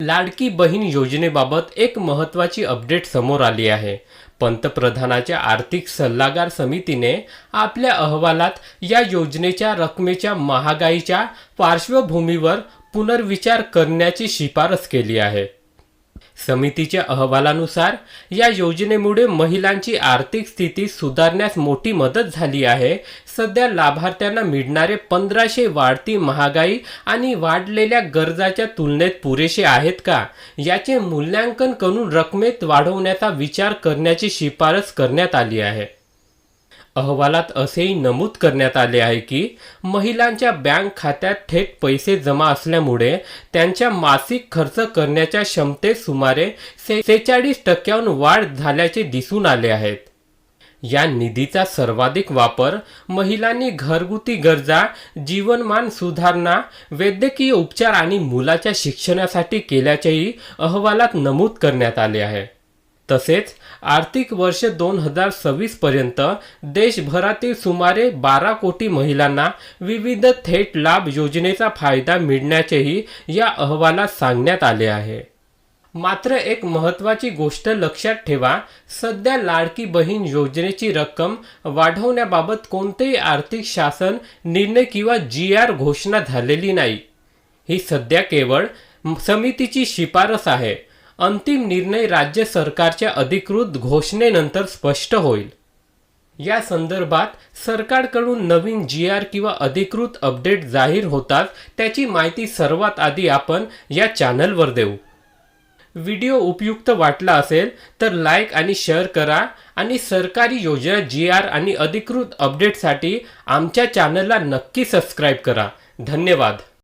लाडकी बहीण योजनेबाबत एक महत्त्वाची अपडेट समोर आली आहे. पंतप्रधानांच्या आर्थिक सल्लागार समितीने आपल्या अहवालात या योजनेच्या रकमेच्या महागाईच्या पार्श्वभूमीवर पुनर्विचार करण्याची शिफारस केली आहे. समितीच्या अहवालानुसार या योजनेमुळे महिलांची आर्थिक स्थिती सुधारण्यास मोठी मदत झाली आहे. सध्या लाभार्थ्यांना मिळणारे 1500 वाढती महागाई आणि वाढलेल्या गरजाच्या तुलनेत पुरेसे आहेत का, याचे मूल्यांकन करून रकमेत वाढवण्याचा विचार करण्याची शिफारस करण्यात आली आहे. अहवालात असेही नमूद करण्यात आले आहे की महिलांच्या बँक खात्यात थेट पैसे जमा असल्यामुळे त्यांच्या मासिक खर्च करण्याच्या क्षमतेत सुमारे 46% वाढ झाल्याचे दिसून आले आहेत. या निधीचा सर्वाधिक वापर महिलांनी घरगुती गरजा, जीवनमान सुधारणा, वैद्यकीय उपचार आणि मुलाच्या शिक्षणासाठी केल्याचेही अहवालात नमूद करण्यात आले आहे. तसेच आर्थिक वर्ष 2026 पर्यंत देशभरातील सुमारे 12 कोटी महिलांना विविध थेट लाभ योजनेचा फायदा मिळण्याचेही या अहवालात सांगण्यात आले आहे. मात्र एक महत्त्वाची गोष्ट लक्षात ठेवा, सध्या लाडकी बहीण योजनेची रक्कम वाढवण्याबाबत कोणतेही आर्थिक शासन निर्णय किंवा GR घोषणा झालेली नाही. ही सध्या केवळ समितीची शिफारस आहे. अंतिम निर्णय राज्य सरकारच्या अधिकृत घोषणेनंतर स्पष्ट होईल. या संदर्भात सरकारकडून नवीन GR किंवा अधिकृत अपडेट जाहीर होतात त्याची माहिती सर्वात आधी आपण या चॅनलवर देऊ. व्हिडिओ उपयुक्त वाटला असेल तर लाईक आणि शेअर करा आणि सरकारी योजना, GR आणि अधिकृत अपडेटसाठी आमच्या चॅनलला नक्की सबस्क्राईब करा. धन्यवाद.